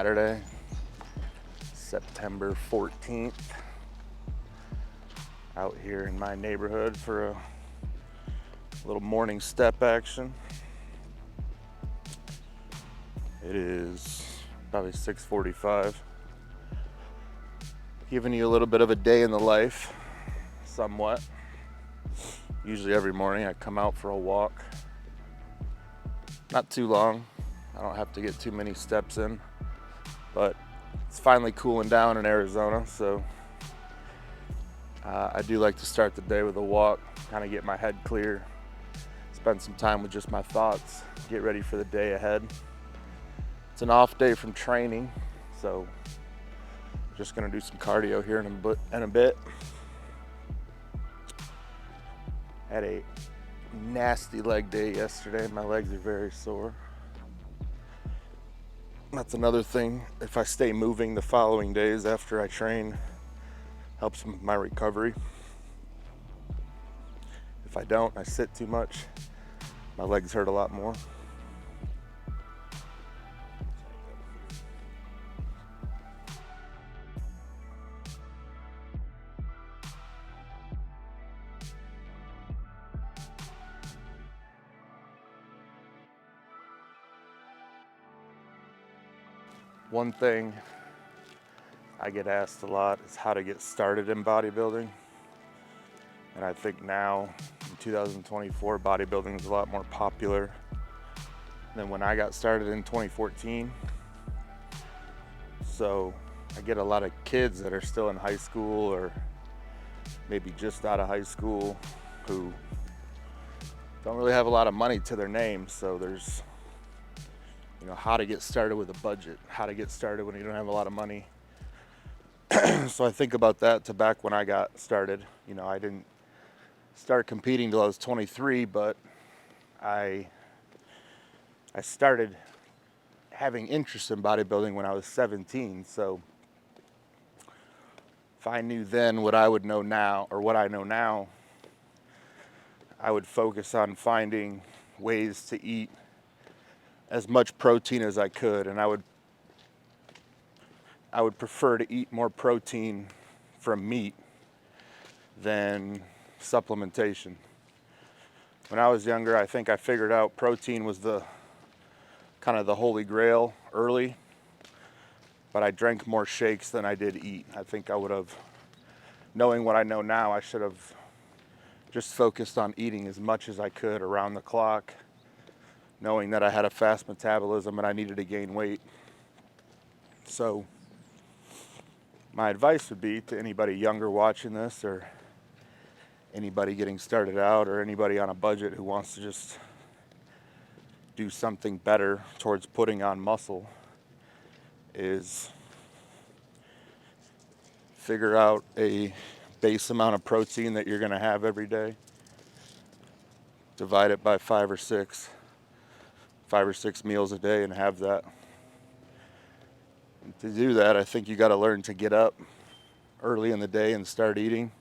Saturday, September 14th. Out here in my neighborhood for a little morning step action. It is probably 6:45. Giving you a little bit of a day in the life, somewhat. Usually every morning I come out for a walk. Not too long. I don't have to get too many steps in, but it's finally cooling down in Arizona, so I do like to start the day with a walk, kind of get my head clear, spend some time with just my thoughts, get ready for the day ahead. It's an off day from training, so just gonna do some cardio here in a bit. Had a nasty leg day yesterday. My legs are very sore. That's another thing. If I stay moving the following days after I train, helps with my recovery. If I don't, I sit too much, my legs hurt a lot more. One thing I get asked a lot is how to get started in bodybuilding. And I think now, in 2024, bodybuilding is a lot more popular than when I got started in 2014. So I get a lot of kids that are still in high school or maybe just out of high school who don't really have a lot of money to their name. So there's, how to get started with a budget, how to get started when you don't have a lot of money. So I think about that to back when I got started. I didn't start competing till I was 23, but I started having interest in bodybuilding when I was 17. So if I knew then what I would know now, or what I know now, I would focus on finding ways to eat as much protein as I could, and I would prefer to eat more protein from meat than supplementation. When I was younger, I think I figured out protein was the kind of the holy grail early, but I drank more shakes than I did eat. I think I would have, knowing what I know now, I should have just focused on eating as much as I could around the clock, knowing that I had a fast metabolism and I needed to gain weight. So my advice would be to anybody younger watching this, or anybody getting started out, or anybody on a budget who wants to just do something better towards putting on muscle, is figure out a base amount of protein that you're going to have every day. Divide it by 5 or 6 meals a day and have that. And to do that, I think you got to learn to get up early in the day and start eating.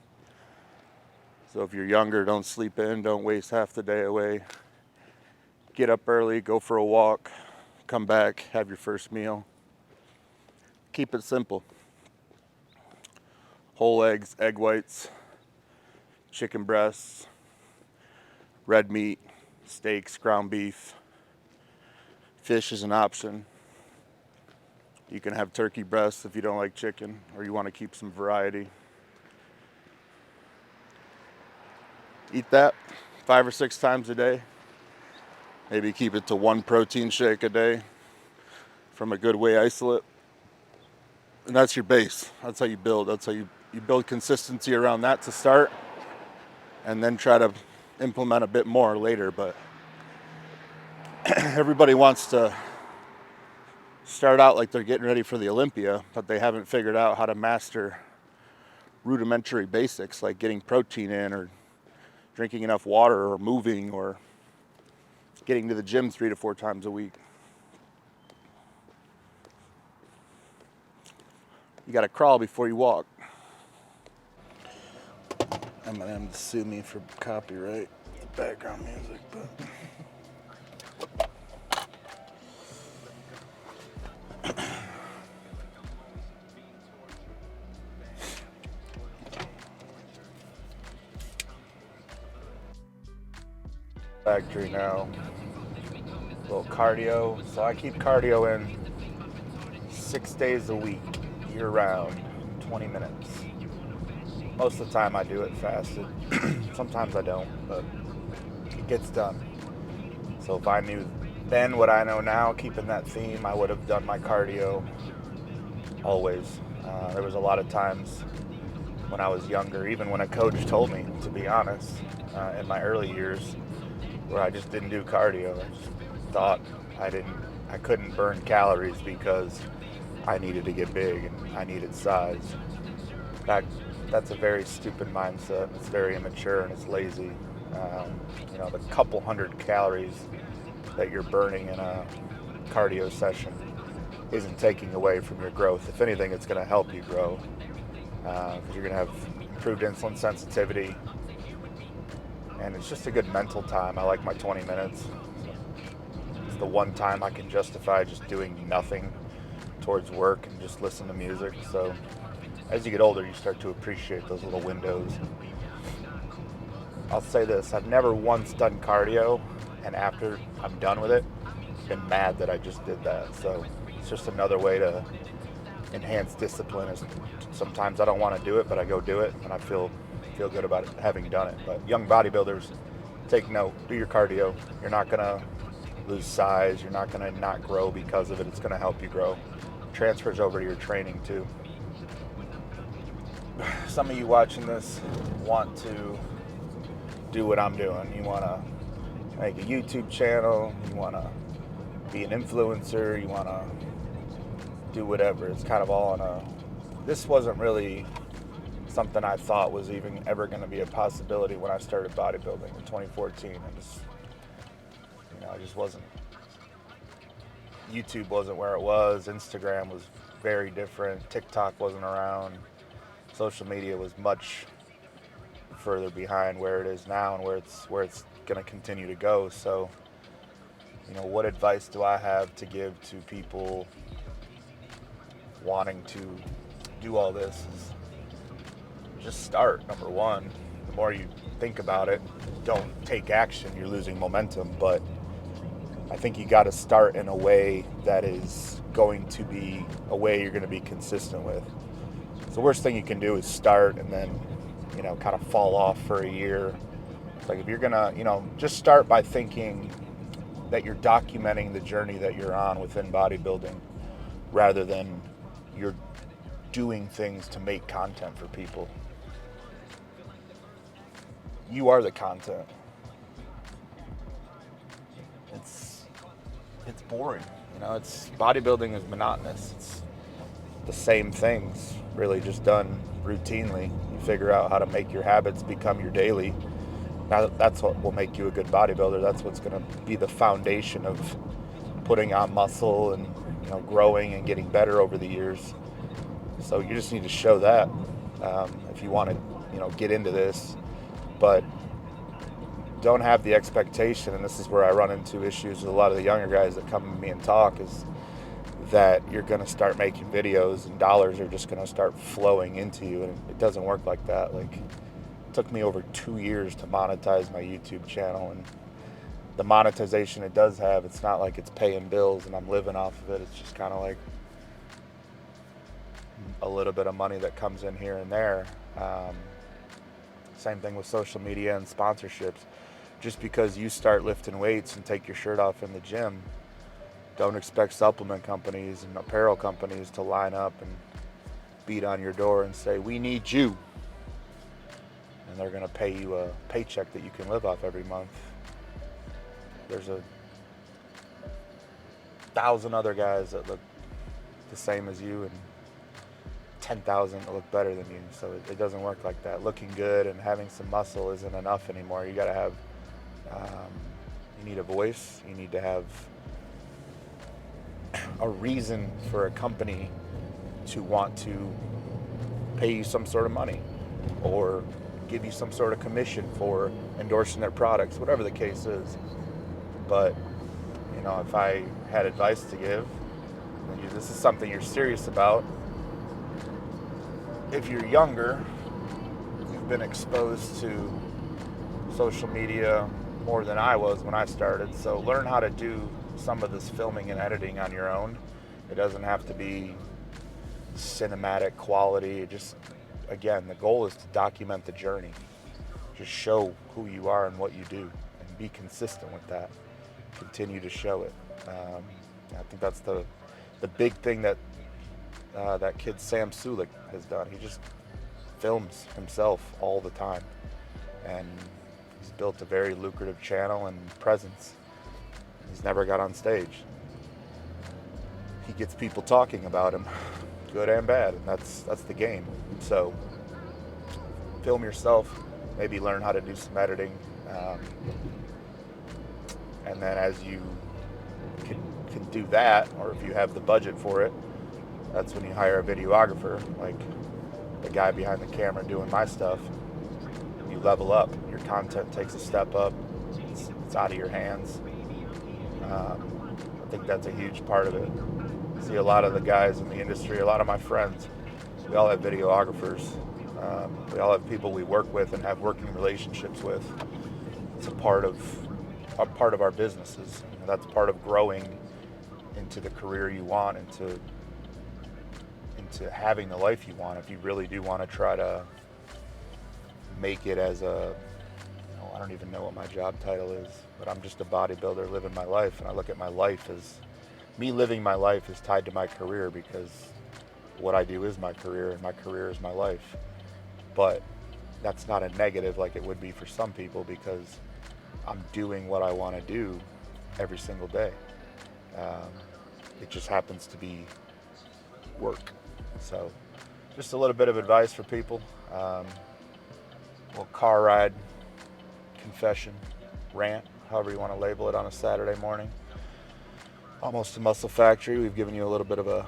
So if you're younger, don't sleep in, don't waste half the day away. Get up early, go for a walk, come back, have your first meal. Keep it simple. Whole eggs, egg whites, chicken breasts, red meat, steaks, ground beef. Fish is an option. You can have turkey breasts if you don't like chicken, or you want to keep some variety. Eat that 5 or 6 times a day. Maybe keep it to 1 protein shake a day from a good whey isolate. And that's your base. That's how you build. That's how you build consistency around that to start, and then try to implement a bit more later. But everybody wants to start out like they're getting ready for the Olympia, but they haven't figured out how to master rudimentary basics like getting protein in, or drinking enough water, or moving, or getting to the gym 3 to 4 times a week. You gotta crawl before you walk. M&M to sue me for copyright, the background music, but factory now. A little cardio. So I keep cardio in 6 days a week, year round, 20 minutes. Most of the time I do it fasted. Sometimes I don't, but it gets done. So if I knew then what I know now, keeping that theme, I would have done my cardio always. There was a lot of times when I was younger, even when a coach told me, to be honest, in my early years, where I just didn't do cardio. I just thought I couldn't burn calories because I needed to get big and I needed size. In fact, that's a very stupid mindset. It's very immature and it's lazy. The couple hundred calories that you're burning in a cardio session isn't taking away from your growth. If anything, it's going to help you grow, because you're going to have improved insulin sensitivity, and it's just a good mental time. I like my 20 minutes. It's the one time I can justify just doing nothing towards work and just listen to music. So as you get older, you start to appreciate those little windows. I'll say this, I've never once done cardio and after I'm done with it, been mad that I just did that. So it's just another way to enhance discipline. Sometimes I don't want to do it, but I go do it and I feel good about it, having done it. But young bodybuilders, take note, do your cardio. You're not gonna lose size, you're not gonna not grow because of it. It's gonna help you grow. Transfers over to your training too. Some of you watching this want to do what I'm doing. You want to make a YouTube channel, you want to be an influencer, you want to do whatever. It's kind of all on this wasn't really something I thought was even ever going to be a possibility when I started bodybuilding in 2014. I just wasn't, YouTube wasn't where it was, Instagram was very different, TikTok wasn't around, social media was much further behind where it is now and where it's going to continue to go. So, what advice do I have to give to people wanting to do all this? Is just start. Number one, the more you think about it, don't take action, you're losing momentum. But I think you got to start in a way that is going to be a way you're going to be consistent with. So the worst thing you can do is start and then kind of fall off for a year. It's like if you're gonna, just start by thinking that you're documenting the journey that you're on within bodybuilding rather than you're doing things to make content for people. You are the content. It's boring, it's bodybuilding is monotonous. It's the same things, really just done routinely. You figure out how to make your habits become your daily. Now that's what will make you a good bodybuilder. That's what's going to be the foundation of putting on muscle and growing and getting better over the years. So you just need to show that if you want to get into this, but don't have the expectation. And this is where I run into issues with a lot of the younger guys that come to me and talk, is that you're going to start making videos and dollars are just going to start flowing into you, and it doesn't work like that. Like, it took me over 2 years to monetize my YouTube channel, and the monetization it does have, it's not like it's paying bills and I'm living off of it. It's just kind of like a little bit of money that comes in here and there. Same thing with social media and sponsorships. Just because you start lifting weights and take your shirt off in the gym, don't expect supplement companies and apparel companies to line up and beat on your door and say, we need you. And they're going to pay you a paycheck that you can live off every month. There's 1,000 other guys that look the same as you and 10,000 that look better than you. So it doesn't work like that. Looking good and having some muscle isn't enough anymore. You got to have, you need a voice. You need to have a reason for a company to want to pay you some sort of money or give you some sort of commission for endorsing their products, whatever the case is. But if I had advice to give, and this is something you're serious about, if you're younger, you've been exposed to social media, more than I was when I started. So learn how to do some of this filming and editing on your own. It doesn't have to be cinematic quality. It just, again, the goal is to document the journey. Just show who you are and what you do, and be consistent with that. Continue to show it. I think that's the big thing that that kid Sam Sulik has done. He just films himself all the time, and he's built a very lucrative channel and presence. He's never got on stage. He gets people talking about him, good and bad, and that's the game. So film yourself, maybe learn how to do some editing, and then as you can do that, or if you have the budget for it, that's when you hire a videographer, like the guy behind the camera doing my stuff. You level up. Your content takes a step up. It's out of your hands. I think that's a huge part of it. I see a lot of the guys in the industry, a lot of my friends, we all have videographers. We all have people we work with and have working relationships with. It's a part of our businesses. You know, that's part of growing into the career you want, into having the life you want. If you really do want to try to make it as a, I don't even know what my job title is, but I'm just a bodybuilder living my life, and I look at my life as, me living my life is tied to my career, because what I do is my career and my career is my life. But that's not a negative like it would be for some people, because I'm doing what I want to do every single day. It just happens to be work. So just a little bit of advice for people. Little car ride, confession, rant, however you want to label it, on a Saturday morning. Almost a Muscle Factory. We've given you a little bit of a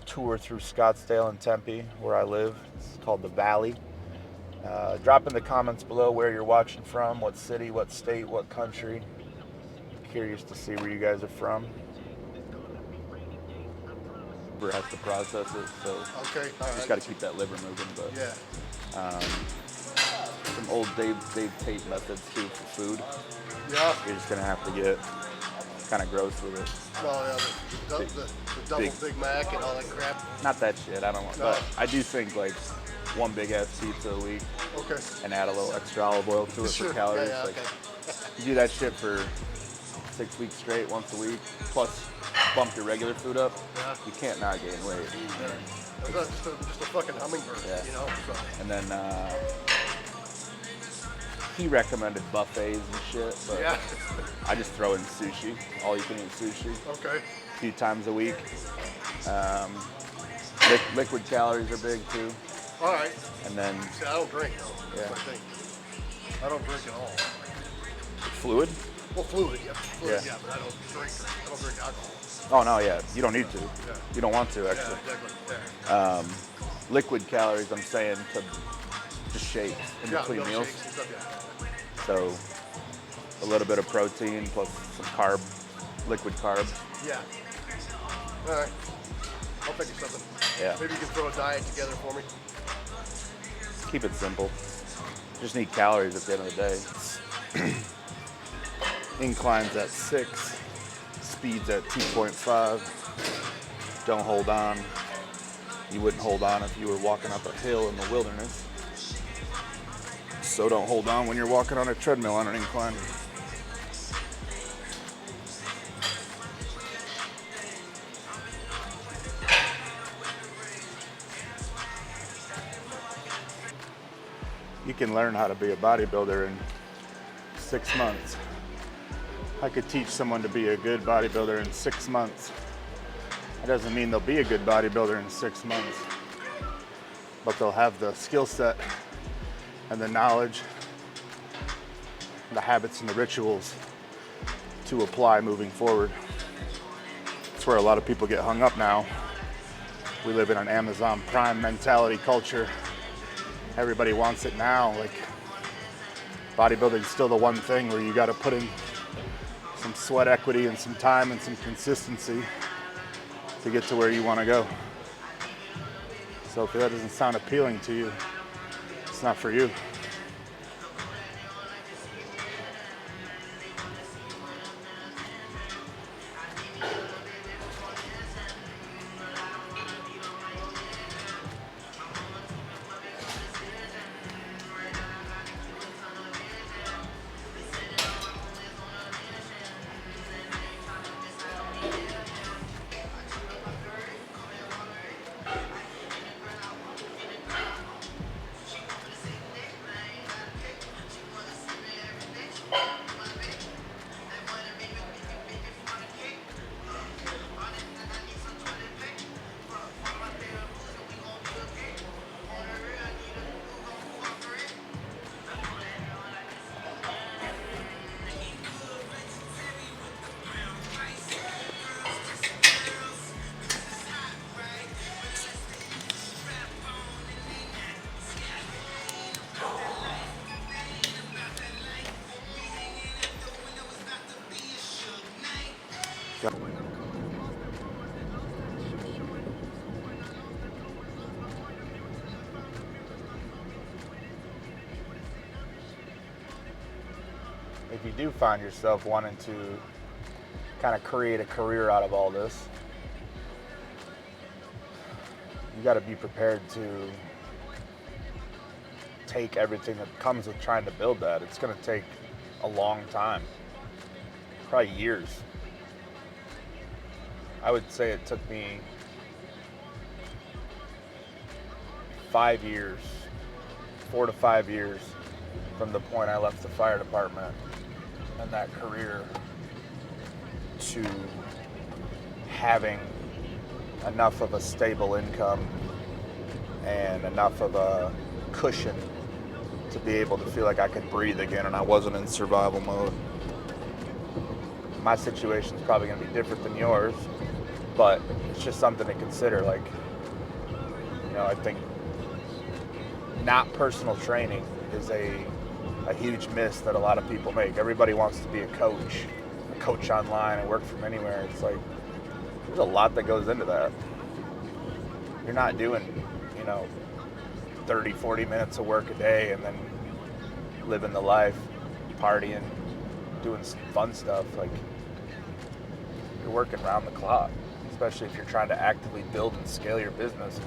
tour through Scottsdale and Tempe, where I live. It's called the Valley. Drop in the comments below where you're watching from, what city, what state, what country. Curious to see where you guys are from. Liver has to process it, so okay, just got to keep that liver moving. But yeah, some old Dave Tate methods too for food. yeah. You're just gonna have to get kind of gross with it. Well, yeah, the double Big Mac and all that crap. Not that shit. I don't want. No. But I do think like one big ass pizza a week, Okay. and add a little extra olive oil to it Sure. for calories. Yeah, Like, okay. you do that shit for 6 weeks straight, once a week, plus bump your regular food up. Yeah. You can't not gain weight. Yeah. It's not just a fucking hummingbird, Yeah. you know. So. And then he recommended buffets and shit, but Yeah. I just throw in sushi, all you can eat sushi, Okay. a few times a week. Liquid calories are big too. All right. And then See, I don't drink though. That's Yeah. my thing. I don't drink at all. fluid. Well, fluid, yeah. Fluid, Yeah. yeah, but I don't drink alcohol. Oh no, yeah, you don't need to. Yeah. You don't want to Yeah, actually. exactly. Yeah. Liquid calories, I'm saying, to just shakes in Yeah, between milkshakes meals. and stuff, yeah. So a little bit of protein plus some liquid carbs. Yeah. All right. I'll think of something. Yeah. Maybe you can throw a diet together for me. Keep it simple. Just need calories at the end of the day. Inclines at 6, speeds at 2.5. Don't hold on. You wouldn't hold on if you were walking up a hill in the wilderness. So don't hold on when you're walking on a treadmill on an incline. You can learn how to be a bodybuilder in 6 months. I could teach someone to be a good bodybuilder in 6 months. That doesn't mean they'll be a good bodybuilder in 6 months, but they'll have the skill set and the knowledge, the habits and the rituals to apply moving forward. That's where a lot of people get hung up now. We live in an Amazon Prime mentality culture. Everybody wants it now. Like, bodybuilding's still the one thing where you got to put in some sweat equity and some time and some consistency to get to where you want to go. So if that doesn't sound appealing to you, it's not for you. If you do find yourself wanting to kind of create a career out of all this, you got to be prepared to take everything that comes with trying to build that. It's going to take a long time, probably years. I would say it took me 5 years, 4 to 5 years from the point I left the fire department and that career to having enough of a stable income and enough of a cushion to be able to feel like I could breathe again and I wasn't in survival mode. My situation's probably gonna be different than yours, but it's just something to consider. Like, you know, I think not personal training is a huge miss that a lot of people make. Everybody wants to be a coach online and work from anywhere. It's like, there's a lot that goes into that. You're not doing, you know, 30, 40 minutes of work a day and then living the life, partying, doing some fun stuff. Like, you're working around the clock, especially if you're trying to actively build and scale your business.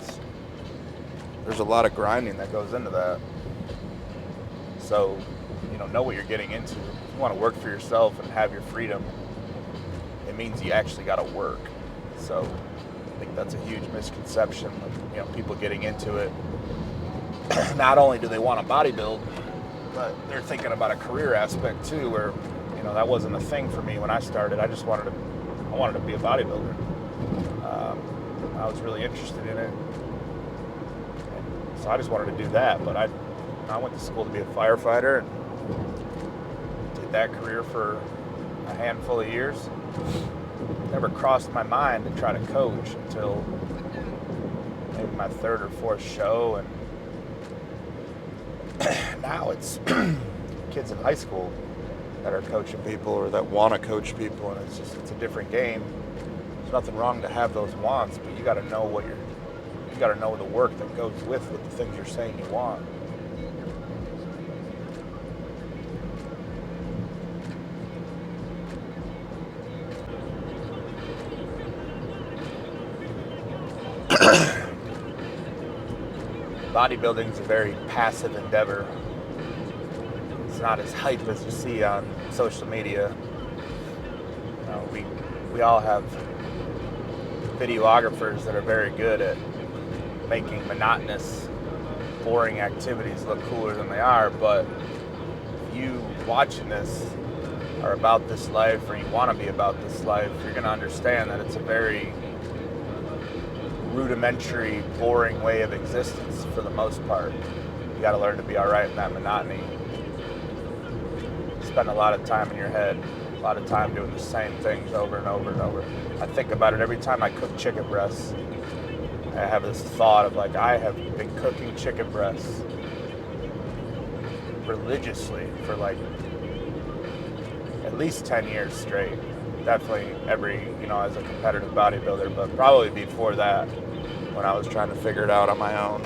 There's a lot of grinding that goes into that. So, you know what you're getting into. If you want to work for yourself and have your freedom, it means you actually got to work. So I think that's a huge misconception of, you know, people getting into it. Not only do they want to bodybuild, but they're thinking about a career aspect too, where, you know, that wasn't a thing for me when I started. I wanted to be a bodybuilder. I was really interested in it. And so I just wanted to do that, but I went to school to be a firefighter and did that career for a handful of years. Never crossed my mind to try to coach until maybe my third or fourth show, and now it's kids in high school that are coaching people or that want to coach people, and it's a different game. There's nothing wrong to have those wants, but you got to know you got to know the work that goes with the things you're saying you want. Bodybuilding is a very passive endeavor. It's not as hype as you see on social media. You know, we all have videographers that are very good at making monotonous, boring activities look cooler than they are, but if you watching this are about this life, or you want to be about this life, you're going to understand that it's a very rudimentary, boring way of existence for the most part. You got to learn to be all right in that monotony. Spend a lot of time in your head, a lot of time doing the same things over and over and over. I think about it every time I cook chicken breasts. I have this thought of, like, I have been cooking chicken breasts religiously for like at least 10 years straight. Definitely as a competitive bodybuilder, but probably before that, when I was trying to figure it out on my own.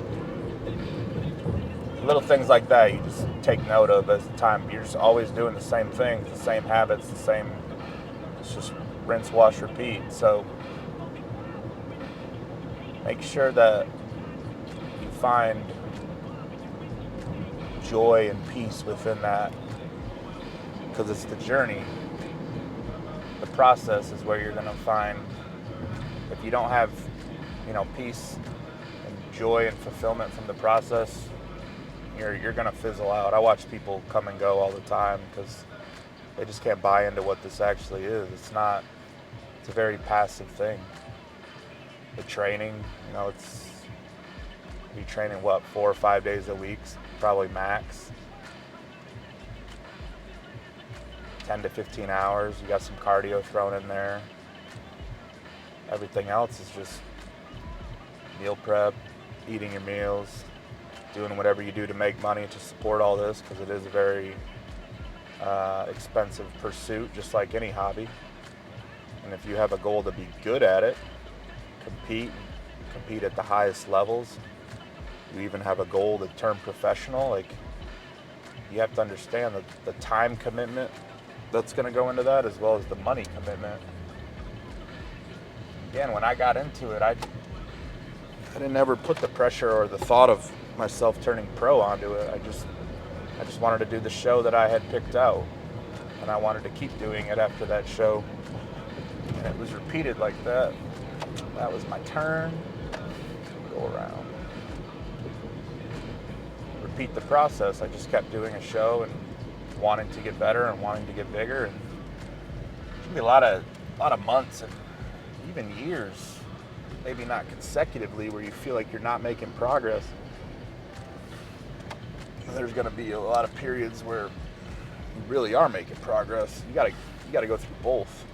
Little things like that you just take note of as time. You're just always doing the same things, the same habits, it's just rinse, wash, repeat. So make sure that you find joy and peace within that, because it's the journey. The process is where you're going to find, if you don't have, peace and joy and fulfillment from the process, you're going to fizzle out. I watch people come and go all the time because they just can't buy into what this actually is. It's a very passive thing. The training, you're training 4 or 5 days a week, probably max. 10 to 15 hours, you got some cardio thrown in there. Everything else is just meal prep, eating your meals, doing whatever you do to make money to support all this, because it is a very expensive pursuit, just like any hobby. And if you have a goal to be good at it, compete at the highest levels, you even have a goal to turn professional, like, you have to understand that the time commitment that's going to go into that, as well as the money commitment. Again, when I got into it, I didn't ever put the pressure or the thought of myself turning pro onto it. I just wanted to do the show that I had picked out, and I wanted to keep doing it after that show. And it was repeated like that. That was my turn. Go around. Repeat the process. I just kept doing a show and wanting to get better and wanting to get bigger. And it took me a lot of months and even years, maybe not consecutively, where you feel like you're not making progress. And there's going to be a lot of periods where you really are making progress. You got to go through both.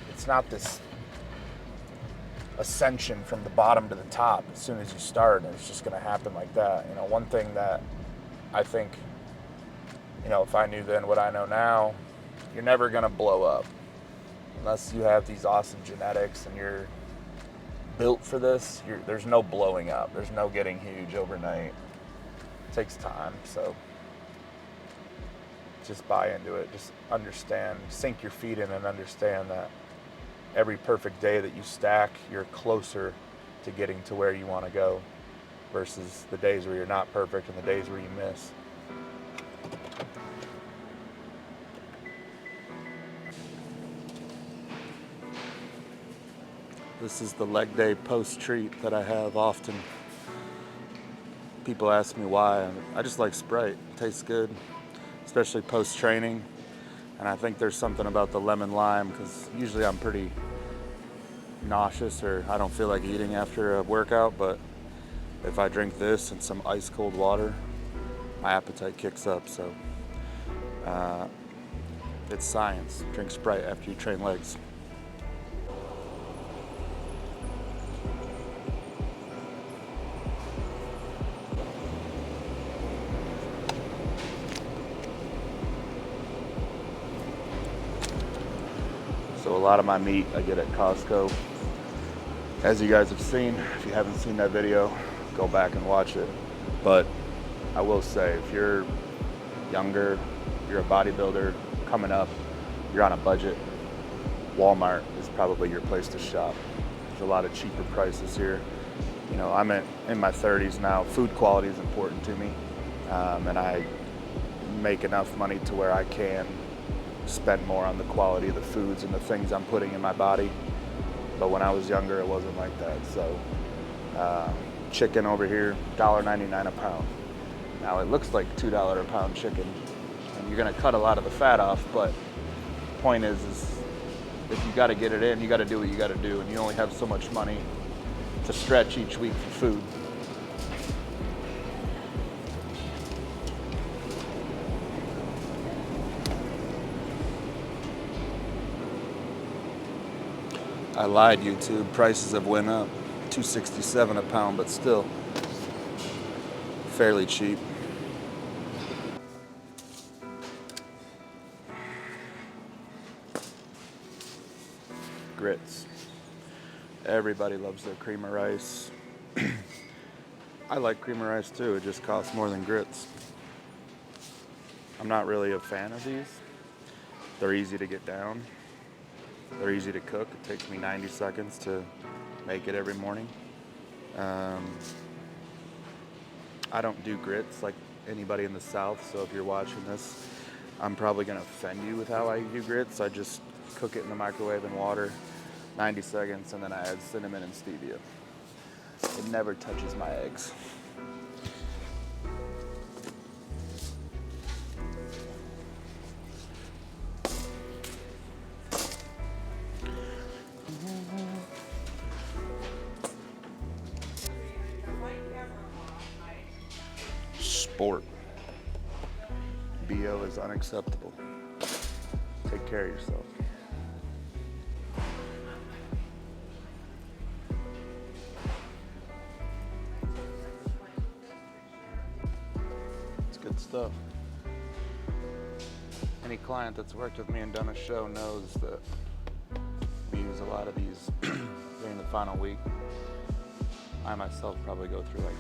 It's not this ascension from the bottom to the top as soon as you start, and it's just going to happen like that. You know, one thing that I think, you know, if I knew then what I know now, you're never going to blow up unless you have these awesome genetics and you're built for this. There's no blowing up. There's no getting huge overnight. It takes time. So just buy into it. Just understand, sink your feet in and understand that every perfect day that you stack, you're closer to getting to where you want to go versus the days where you're not perfect and the days where you miss. This is the leg day post-treat that I have often. People ask me why. I just like Sprite. It tastes good, especially post-training. And I think there's something about the lemon lime, because usually I'm pretty nauseous or I don't feel like eating after a workout, but if I drink this and some ice cold water, my appetite kicks up. So it's science. Drink Sprite after you train legs. So a lot of my meat I get at Costco. As you guys have seen, if you haven't seen that video, go back and watch it. But I will say, if you're younger, you're a bodybuilder coming up, you're on a budget, Walmart is probably your place to shop. There's a lot of cheaper prices here. You know, I'm in my 30s now. Food quality is important to me, and I make enough money to where I can spend more on the quality of the foods and the things I'm putting in my body. But when I was younger, it wasn't like that. So chicken over here, $1.99 a pound. Now it looks like $2 a pound chicken, and you're gonna cut a lot of the fat off, but the point is if you gotta get it in, you gotta do what you gotta do, and you only have so much money to stretch each week for food. I lied, YouTube. Prices have went up. $2.67 a pound, but still fairly cheap. Grits. Everybody loves their cream of rice. I like cream of rice too. It just costs more than grits. I'm not really a fan of these. They're easy to get down. They're easy to cook. It takes me 90 seconds to make it every morning. I don't do grits like anybody in the South, so if you're watching this, I'm probably gonna offend you with how I do grits. I just cook it in the microwave in water, 90 seconds, and then I add cinnamon and stevia. It never touches my eggs. Sport. BO is unacceptable. Take care of yourself. It's good stuff. Any client that's worked with me and done a show knows that use a lot of these during the final week. I myself probably go through like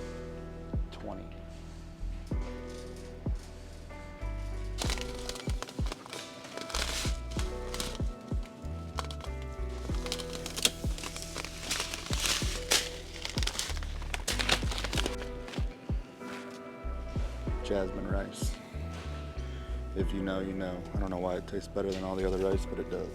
20. Jasmine rice. If you know, you know. I don't know why it tastes better than all the other rice, but it does.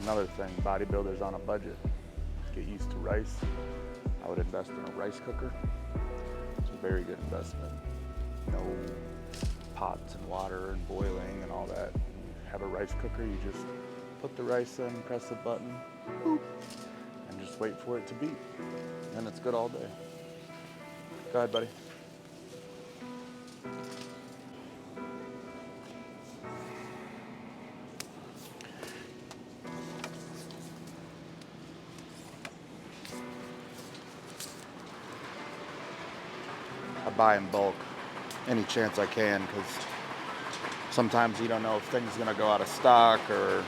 Another thing, bodybuilders on a budget get used to rice. I would invest in a rice cooker. It's a very good investment. No pots and water and boiling and all that. You have a rice cooker, you just put the rice in, press a button, boop, and just wait for it to beep. And it's good all day. Go ahead, buddy. I buy in bulk any chance I can, because sometimes you don't know if things are going to go out of stock or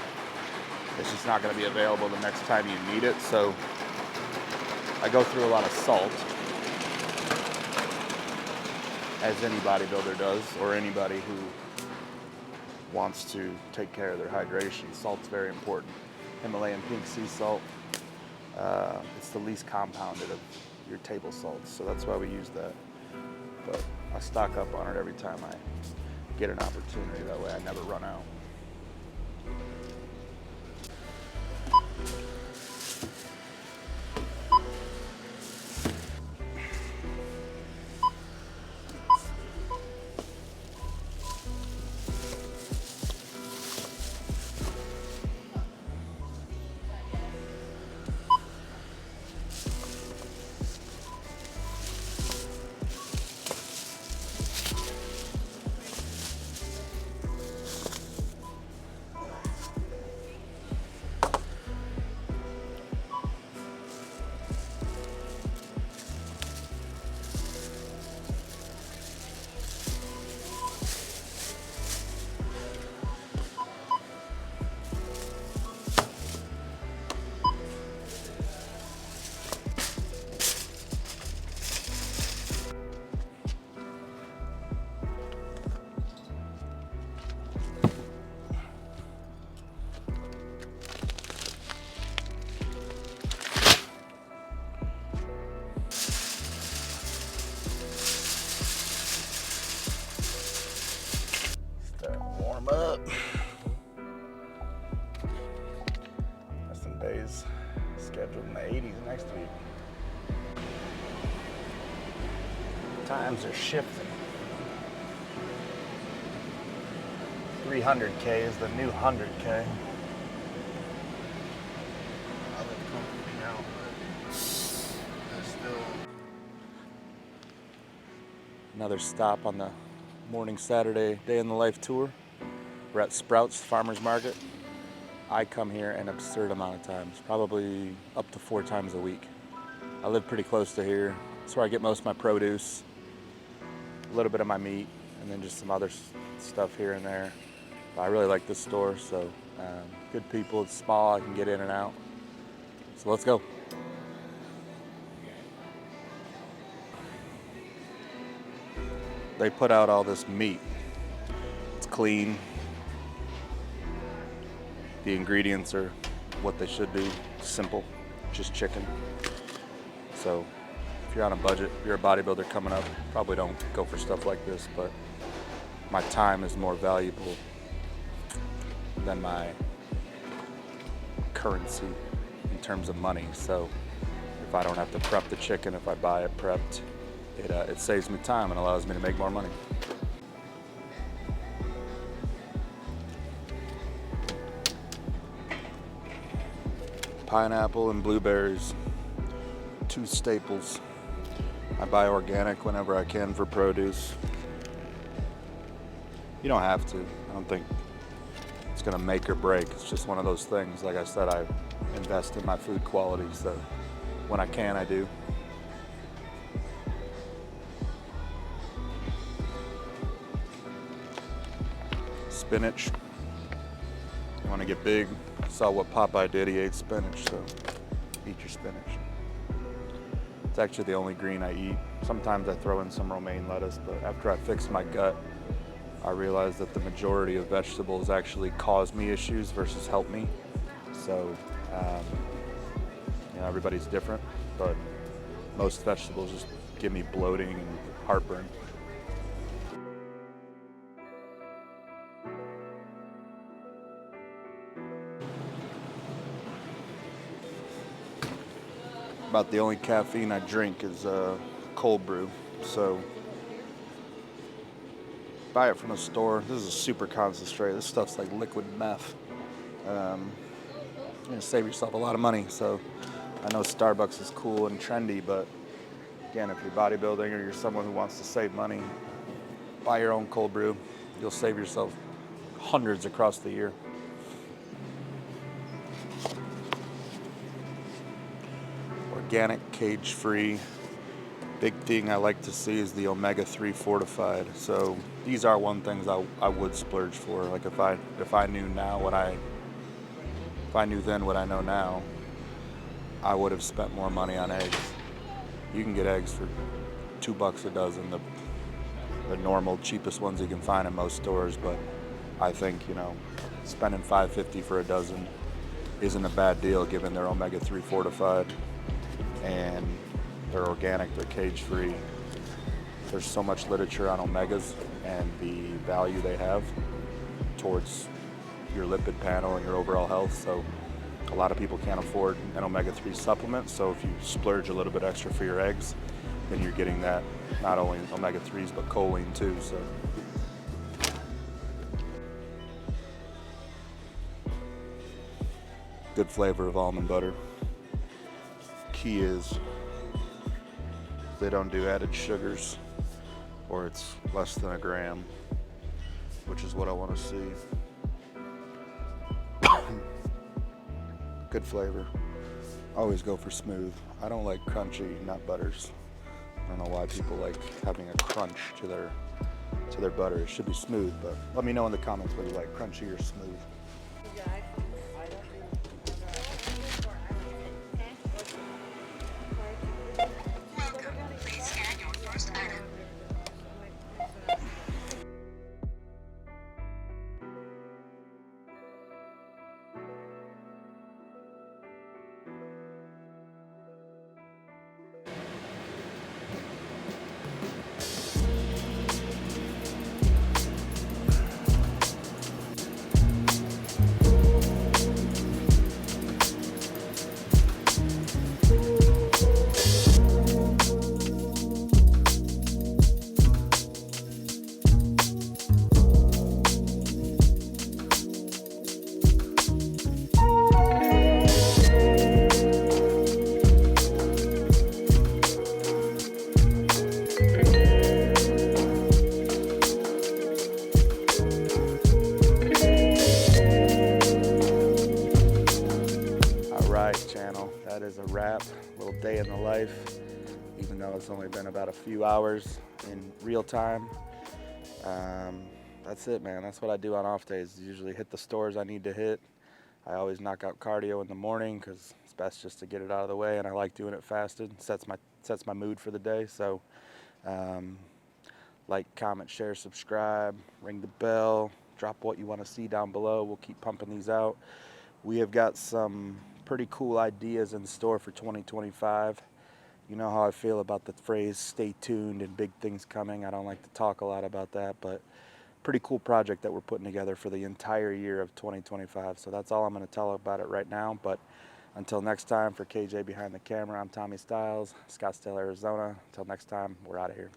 it's just not going to be available the next time you need it. So I go through a lot of salt, as any bodybuilder does, or anybody who wants to take care of their hydration. Salt's very important. Himalayan pink sea salt, it's the least compounded of your table salts, so that's why we use that. But I stock up on it every time I get an opportunity. That way I never run out. Warm up. Got some days scheduled in the 80s next week. Times are shifting. 300K is the new 100K. I live comfortably now, but that's still. Another stop on the morning Saturday day in the life tour. We're at Sprouts Farmers Market. I come here an absurd amount of times, probably up to 4 times a week. I live pretty close to here. That's where I get most of my produce, a little bit of my meat, and then just some other stuff here and there. But I really like this store, so good people. It's small, I can get in and out. So let's go. They put out all this meat. It's clean. The ingredients are what they should be, simple, just chicken. So if you're on a budget, if you're a bodybuilder coming up, probably don't go for stuff like this, but my time is more valuable than my currency in terms of money. So if I don't have to prep the chicken, if I buy it prepped, it saves me time and allows me to make more money. Pineapple and blueberries, 2 staples. I buy organic whenever I can for produce. You don't have to. I don't think it's gonna make or break. It's just one of those things. Like I said, I invest in my food quality, so when I can, I do. spinach. You want to get big. Saw what Popeye did. He ate spinach, so eat your spinach. It's actually the only green I eat. Sometimes I throw in some romaine lettuce, but after I fixed my gut, I realized that the majority of vegetables actually cause me issues versus help me. So, everybody's different, but most vegetables just give me bloating and heartburn. About the only caffeine I drink is cold brew. So buy it from a store. This is a super concentrate. This stuff's like liquid meth. You're gonna save yourself a lot of money. So I know Starbucks is cool and trendy, but again, if you're bodybuilding or you're someone who wants to save money, buy your own cold brew. You'll save yourself hundreds across the year. Organic, cage-free. Big thing I like to see is the omega-3 fortified. So these are one things I would splurge for. Like if I knew then what I know now, I would have spent more money on eggs. You can get eggs for $2 a dozen, the normal cheapest ones you can find in most stores. But I think spending $5.50 for a dozen isn't a bad deal given they're omega-3 fortified. And they're organic, they're cage-free. There's so much literature on omegas and the value they have towards your lipid panel and your overall health. So a lot of people can't afford an omega-3 supplement. So if you splurge a little bit extra for your eggs, then you're getting that, not only omega-3s, but choline too. So good flavor of almond butter. Key is they don't do added sugars, or it's less than a gram, which is what I want to see. Good flavor. Always go for smooth. I don't like crunchy nut butters. I don't know why people like having a crunch to their butter. It should be smooth, but let me know in the comments whether you like crunchy or smooth. Channel. That is a wrap. Little day in the life, even though it's only been about a few hours in real time. That's it, man. That's what I do on off days. Usually hit the stores I need to hit. I always knock out cardio in the morning because it's best just to get it out of the way, and I like doing it fasted. Sets my mood for the day. So like, comment, share, subscribe, ring the bell, drop what you want to see down below. We'll keep pumping these out. We have got some pretty cool ideas in store for 2025. You know how I feel about the phrase stay tuned and big things coming. I don't like to talk a lot about that, but pretty cool project that we're putting together for the entire year of 2025. So that's all I'm going to tell about it right now. But until next time, for KJ behind the camera, I'm Tommy Stiles, Scottsdale, Arizona. Until next time, we're out of here.